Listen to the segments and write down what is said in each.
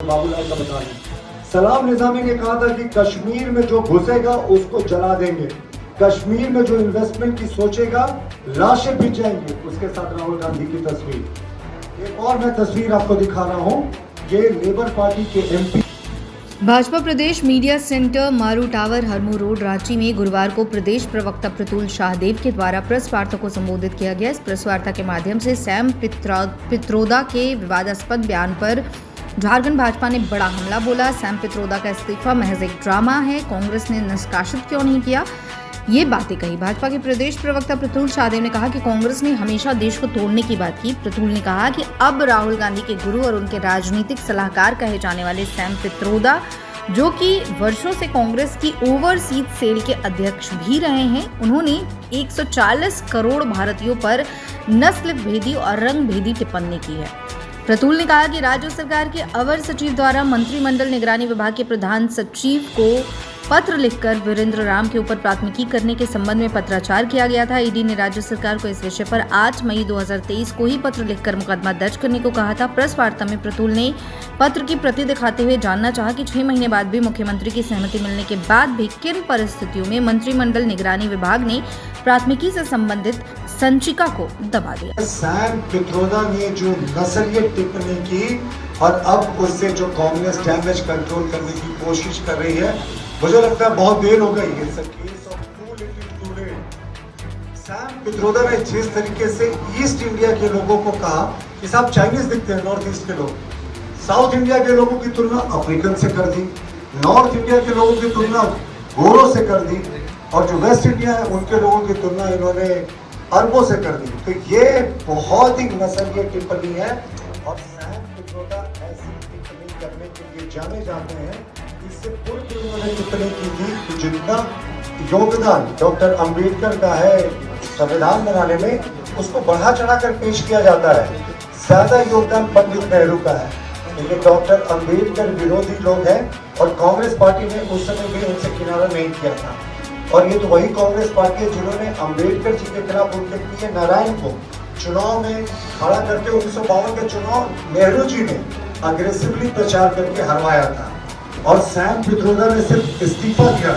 बाबूलाल का बता रहे सलाम निजामी ने कहा था कि कश्मीर में जो घुसेगा उसको जला देंगे, कश्मीर में जो इन्वेस्टमेंट की सोचेगा लाशें बिक जाएंगी। उसके साथ राहुल गांधी की तस्वीर। एक और मैं तस्वीर आपको दिखा रहा हूँ, ये लेबर पार्टी के एमपी। भाजपा प्रदेश मीडिया सेंटर मारू टावर हरमू रोड रांची में गुरुवार को प्रदेश प्रवक्ता प्रतुल शाहदेव के द्वारा प्रेस वार्ता को संबोधित किया गया। इस प्रेस वार्ता के माध्यम से सैम पित्रोदा के विवादास्पद बयान पर झारखंड भाजपा ने बड़ा हमला बोला। सैम पित्रोदा का इस्तीफा महज एक ड्रामा है, कांग्रेस ने निष्कासित क्यों नहीं किया, ये बातें कही। भाजपा के प्रदेश प्रवक्ता प्रतुल शाहदेव ने कहा कि कांग्रेस ने हमेशा देश को तोड़ने की बात की। प्रतुल ने कहा कि अब राहुल गांधी के गुरु और उनके राजनीतिक सलाहकार कहे जाने वाले सैम पित्रोदा, जो कि वर्षों से कांग्रेस की ओवरसीज सेल के अध्यक्ष भी रहे हैं, उन्होंने 140 करोड़ भारतीयों पर नस्ल भेदी और रंग भेदी टिप्पणी की है। प्रतुल ने कहा कि राज्य सरकार के अवर सचिव द्वारा मंत्रिमंडल निगरानी विभाग के प्रधान सचिव को पत्र लिखकर वीरेंद्र राम के ऊपर प्राथमिकी करने के संबंध में पत्राचार किया गया था। ईडी ने राज्य सरकार को इस विषय पर 8 मई 2023 को ही पत्र लिखकर मुकदमा दर्ज करने को कहा था। प्रेस वार्ता में प्रतुल ने पत्र की प्रति दिखाते हुए जानना चाहा कि 6 महीने बाद भी मुख्यमंत्री की सहमति मिलने के बाद भी किन परिस्थितियों में मंत्रिमंडल निगरानी विभाग ने प्राथमिकी से संबंधित संचिका को दबा दिया। सैम पित्रोदा ने जो नस्लीय टिप्पणी की और अब उससे जो कांग्रेस डैमेज कंट्रोल करने की कोशिश कर रही है, मुझे लगता है बहुत देर हो गई है। सैम पित्रोदा ने जिस तरीके से ईस्ट इंडिया के लोगों को कहा कि साहब चाइनीज दिखते हैं, नॉर्थ ईस्ट के लोग, साउथ इंडिया के लोगों की तुलना अफ्रीकन से कर दी, नॉर्थ इंडिया के लोगों की तुलना गोरों से कर दी, और जो वेस्ट इंडिया है उनके लोगों की तुलना इन्होंने अरबों से कर दी। तो ये बहुत ही नस्लीय टिप्पणी है और सैम पित्रोदा ऐसी टिप्पणी करने के लिए जाने जाते हैं। इससे पूर्व भी उन्होंने टिप्पणी की थी कि जितना योगदान डॉक्टर अंबेडकर का है संविधान बनाने में, उसको बढ़ा चढ़ा कर पेश किया जाता है। ज्यादा योगदान पंडित नेहरू का है, लेकिन डॉक्टर अंबेडकर विरोधी लोग हैं और कांग्रेस पार्टी ने उस समय भी उनसे किनारा नहीं किया था। और ये तो वही कांग्रेस पार्टी है जिन्होंने अंबेडकर जी के खिलाफ उनके प्रिय नारायण को चुनाव में खड़ा करके 1952 के चुनाव नेहरू जी ने अग्रेसिवली प्रचार करके हरवाया था। और सैम पित्रोदा ने सिर्फ इस्तीफा दिया,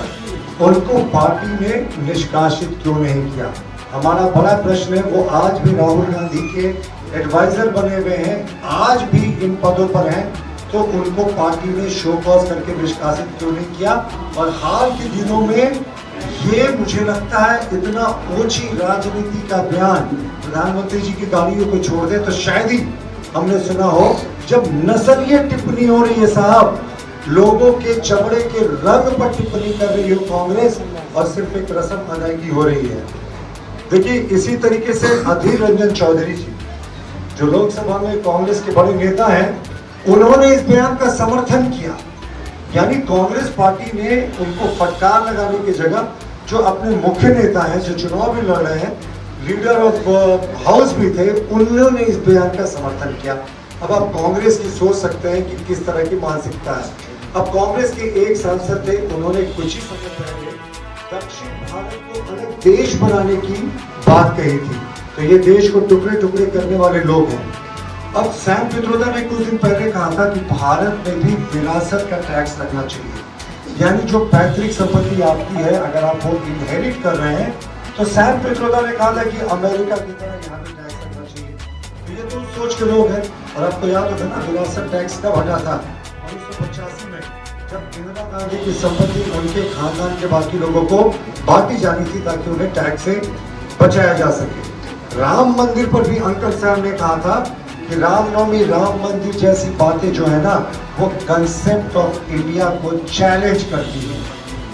उनको पार्टी ने निष्कासित क्यों नहीं किया? हमारा बड़ा प्रश्न है। वो आज भी राहुल गांधी के एडवाइजर बने हुए हैं, आज भी इन पदों पर हैं, तो उनको पार्टी ने शो कॉज करके निष्कासित क्यों नहीं किया? और हाल के दिनों में ये मुझे लगता है इतना ऊंची राजनीति का बयान प्रधानमंत्री जी की गाड़ियों को छोड़ दे तो शायद ही हमने सुना हो। जब नस्लीय टिप्पणी हो रही है साहब, लोगों के चमड़े के रंग पर टिप्पणी कर रही हो कांग्रेस, और सिर्फ एक रस्म अदायगी हो रही है। देखिए, इसी तरीके से अधीर रंजन चौधरी जी, जो लोकसभा में कांग्रेस के बड़े नेता हैं, उन्होंने इस बयान का समर्थन किया। यानी कांग्रेस पार्टी ने उनको फटकार लगाने की जगह जो अपने मुख्य नेता हैं, जो चुनाव भी लड़ रहे हैं, लीडर ऑफ हाउस भी थे, उन्होंने इस बयान का समर्थन किया। अब आप कांग्रेस की सोच सकते हैं कि किस तरह की मानसिकता है। अब कांग्रेस के एक सांसद थे, उन्होंने कुछ ही समय पहले दक्षिण भारत को अलग देश बनाने की बात कही थी। तो ये देश को टुकड़े टुकड़े करने वाले लोग हैं। अब सैम पित्रोदा ने कुछ दिन पहले कहा था कि भारत में भी विरासत का टैक्स लगना चाहिए। यानी जो पैतृक संपत्ति आपकी है, अगर आप वो इनहेरिट कर रहे हैं, तो सैम पित्रोदा ने कहा था कि अमेरिका की तरह यहाँ पे टैक्स लगना चाहिए। तो ये तो सोच के लोग हैं। और आपको याद होगा ना, विरासत टैक्स कब हटा था? 1985 में, जब इंदिरा गांधी की संपत्ति उनके खानदान के बाकी लोगों को बांटी जानी थी ताकि उन्हें टैक्स से बचाया जा सके। राम मंदिर पर भी अंकल साहब ने कहा था कि रामनवमी, राम मंदिर जैसी बातें जो है ना, वो कंसेप्ट ऑफ इंडिया को चैलेंज करती है।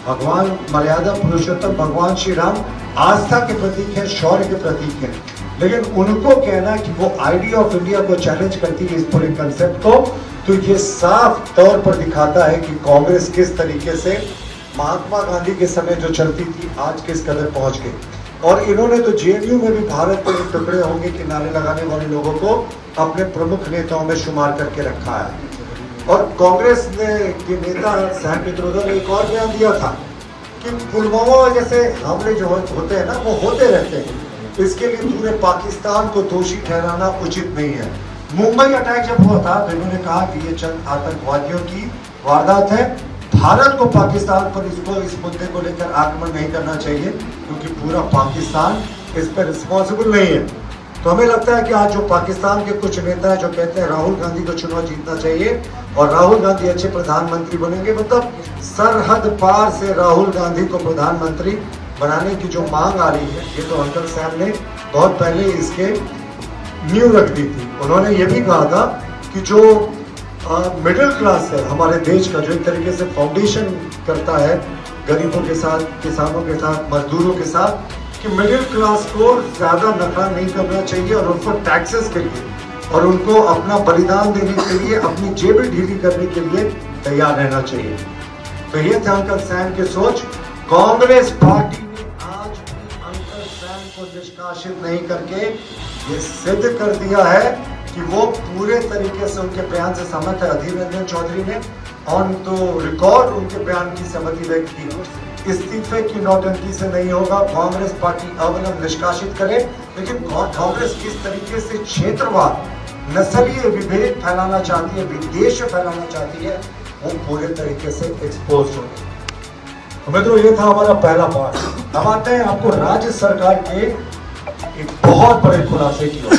भगवान मर्यादा पुरुषोत्तम भगवान श्री राम आस्था के प्रतीक है, शौर्य के प्रतीक है, लेकिन उनको कहना कि वो आइडिया ऑफ इंडिया को चैलेंज करती है, इस पूरे कंसेप्ट को, तो ये साफ तौर पर दिखाता है कि कांग्रेस किस तरीके से महात्मा गांधी के समय जो चलती थी, आज किस कदर पहुंच गई। और इन्होंने तो जेएनयू में भी भारत के टुकड़े होंगे के नारे लगाने वाले लोगों को अपने प्रमुख नेताओं में शुमार करके रखा है। और कांग्रेस ने के नेता सैम पित्रोदा ने एक और बयान दिया था कि पुलवामा जैसे हमले जो होते हैं ना, वो होते रहते हैं, इसके लिए पूरे पाकिस्तान को दोषी ठहराना उचित नहीं है। मुंबई अटैक जब हुआ था तो इन्होंने कहा कि ये चंद आतंकवादियों की वारदात है, भारत को पाकिस्तान पर इस मुद्दे को लेकर आक्रमण नहीं करना चाहिए क्योंकि पूरा पाकिस्तान इस पर रिस्पॉन्सिबल नहीं है। तो हमें लगता है कि आज जो पाकिस्तान के कुछ नेता है जो कहते हैं राहुल गांधी को चुनाव जीतना चाहिए और राहुल गांधी अच्छे प्रधानमंत्री बनेंगे, मतलब सरहद पार से राहुल गांधी को प्रधानमंत्री बनाने की जो मांग आ रही है, ये तो अंकल सैम ने बहुत पहले इसके नींव रख दी थी। उन्होंने ये भी कहा था कि जो मिडिल क्लास है हमारे देश का, जो एक तरीके से फाउंडेशन करता है गरीबों के साथ, किसानों के साथ, मजदूरों के साथ, कि मिडिल क्लास को ज्यादा नफा नहीं करना चाहिए और उनको टैक्सेस के लिए और उनको अपना बलिदान देने के लिए, अपनी जेबें ढीली करने के लिए तैयार रहना चाहिए। तो ये थे अंकल सैम की सोच। कांग्रेस पार्टी ने आज भी अंकल सैम को निष्कासित नहीं करके ये सिद्ध कर दिया है कि वो पूरे तरीके से उनके बयान से सहमत है। अधीर रंजन चौधरी ने ऑन तो रिकॉर्ड उनके बयान की सहमति व्यक्त की। इस्तीफे की नौटंकी से नहीं होगा, कांग्रेस पार्टी अवलंब निष्कासित करे, लेकिन कांग्रेस किस तरीके से क्षेत्रवाद, नस्लीय विभेद फैलाना चाहती है, विद्वेष फैलाना चाहती है, वो पूरे तरीके से एक्सपोज हो। तो मित्रों, ये था हमारा पहला पार्ट। अब आते हैं आपको राज्य सरकार के एक बहुत बड़े खुलासे की ओर।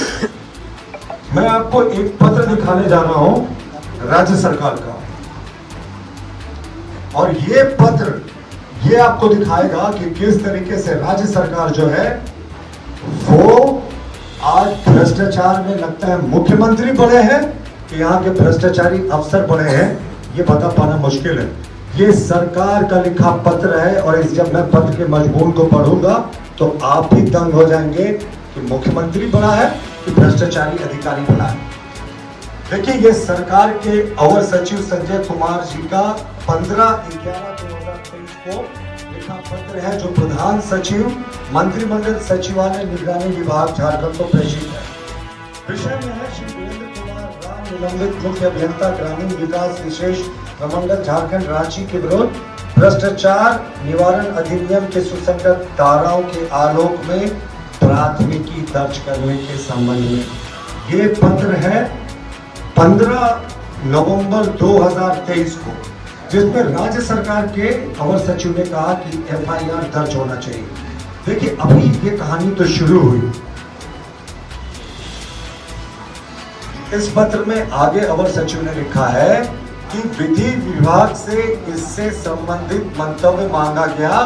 मैं आपको एक पत्र दिखाने जा रहा हूं राज्य सरकार का, और ये पत्र ये आपको दिखाएगा कि किस तरीके से राज्य सरकार जो है वो आज भ्रष्टाचार में, लगता है मुख्यमंत्री बने हैं कि यहाँ के भ्रष्टाचारी अफसर बने हैं, ये बता पाना मुश्किल है। ये सरकार का लिखा पत्र है और जब मैं पत्र के मजमून को पढ़ूंगा तो आप भी दंग हो जाएंगे कि मुख्यमंत्री बना है कि भ्रष्टाचारी अधिकारी बना है। देखिए, ये सरकार के अवर सचिव संजय कुमार जी का 15/11/2023 को लिखा पत्र है, जो प्रधान सचिव मंत्रिमंडल सचिवालय निगरानी विभाग झारखंड को प्रेषित है। विषय में है श्री वीरेंद्र कुमार राम, निलंबित मुख्य अभियंता ग्रामीण विकास विशेष प्रमंडल झारखंड रांची के विरुद्ध भ्रष्टाचार निवारण अधिनियम के सुसंगत धाराओं के आलोक में प्राथमिकी दर्ज करने के संबंध में। ये पत्र है 15 नवंबर 2023 को, जिसमें राज्य सरकार के अवर सचिव ने कहा कि FIR दर्ज होना चाहिए। देखिए, अभी ये कहानी तो शुरू हुई। इस पत्र में आगे अवर सचिव ने लिखा है कि विधि विभाग से इससे संबंधित मंतव्य मांगा गया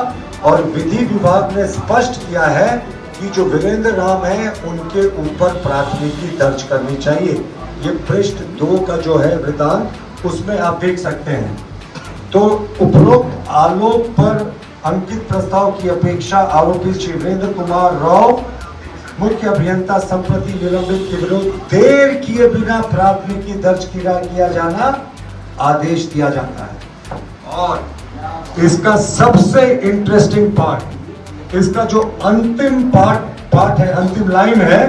और विधि विभाग ने स्पष्ट किया है कि जो वीरेंद्र राम है उनके ऊपर प्राथमिकी दर्ज करनी चाहिए। ये पृष्ठ 2 का जो है वृत्तांत, उसमें आप देख सकते हैं। तो उपरोक्त आलोक पर अंकित प्रस्ताव की अपेक्षा आरोपी श्री वीरेंद्र कुमार राव मुख्य अभियंता संप्रति निलंबित के विरुद्ध देर किए बिना प्राथमिकी दर्ज किया जाना आदेश दिया जाता है। और इसका सबसे इंटरेस्टिंग पार्ट, इसका जो अंतिम पार्ट है, अंतिम लाइन है,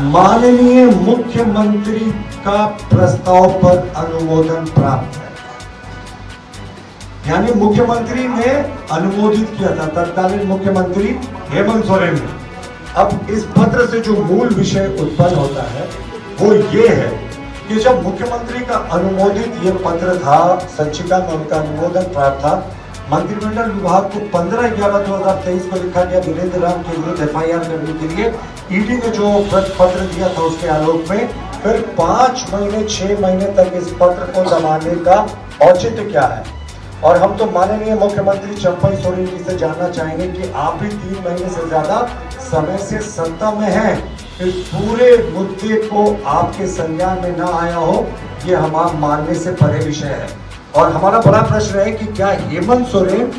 माननीय मुख्यमंत्री का प्रस्ताव पर अनुमोदन प्राप्त है। यानी मुख्यमंत्री ने अनुमोदित किया था, तत्कालीन मुख्यमंत्री हेमंत सोरेन ने। अब इस पत्र से जो मूल विषय उत्पन्न होता है वो ये है कि जब मुख्यमंत्री का अनुमोदित ये पत्र था, संचिका में उनका अनुमोदन प्राप्त था, मंत्रिमंडल विभाग को 15/11/2023 को लिखा गया वीरेंद्र राम के विरुद्ध FIR करने के लिए ईडी ने जो पत्र दिया था उसके आलोक में फिर 5 महीने 6 महीने तक इस पत्र को जमाने का औचित्य क्या है। और हम तो माननीय मुख्यमंत्री चंपई सोरेन जी से जानना चाहेंगे कि आप भी 3 महीने से ज्यादा समय से सत्ता में हैं, इस पूरे मुद्दे को आपके संज्ञान में ना आया हो, ये हमारा मानने से परे विषय है। और हमारा बड़ा प्रश्न है कि क्या हेमंत सोरेन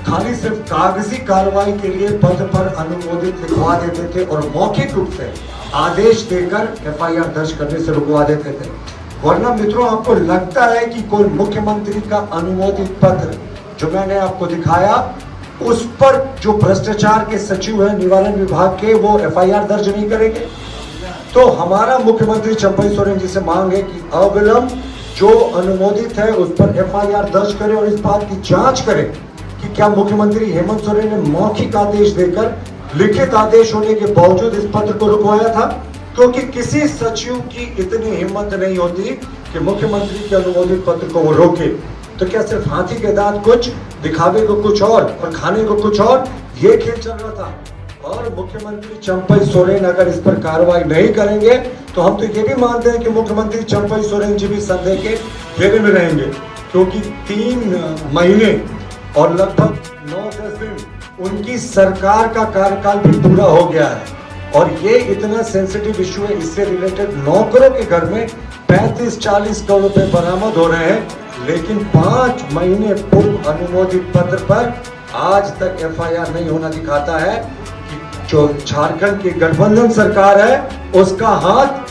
खाली सिर्फ कागजी कार्रवाई के लिए पत्र पर अनुमोदित लिखवा देते थे और मौखिक रूप से आदेश देकर FIR दर्ज करने से रुकवा देते थे, वरना मित्रों आपको लगता है कि कोई मुख्यमंत्री का अनुमोदित पत्र जो मैंने आपको दिखाया उस पर जो भ्रष्टाचार के सचिव है निवारण विभाग के, वो FIR दर्ज नहीं करेंगे? तो हमारा मुख्यमंत्री चंपई सोरेन जी से मांग है कि अविलंब जो अनुमोदित है उस पर FIR दर्ज करें और इस बात की जांच करें कि क्या मुख्यमंत्री हेमंत सोरेन ने मौखिक आदेश देकर लिखित आदेश होने के बावजूद इस पत्र को रुकवाया था क्योंकि किसी सचिव की इतनी हिम्मत नहीं होती कि मुख्यमंत्री के अनुमोदित पत्र को वो रोके। तो क्या सिर्फ हाथी के दांत कुछ, दिखावे को कुछ और खाने को कुछ और, ये खेल चल रहा था। और मुख्यमंत्री चंपई सोरेन अगर इस पर कार्रवाई नहीं करेंगे तो हम तो ये भी मानते हैं कि मुख्यमंत्री चंपई सोरेन जी भी संदेह के घेरे में रहेंगे, क्योंकि 3 महीने और लगभग 9-10 दिन उनकी सरकार का कार्यकाल भी पूरा हो गया है। और ये इतना सेंसिटिव इश्यू है, इससे रिलेटेड नौकरों के घर में 35-40 करोड़ रुपए बरामद हो रहे हैं, लेकिन 5 महीने पूर्व अनुमोदित पत्र पर आज तक FIR नहीं होना दिखाता है कि जो झारखंड की गठबंधन सरकार है उसका हाथ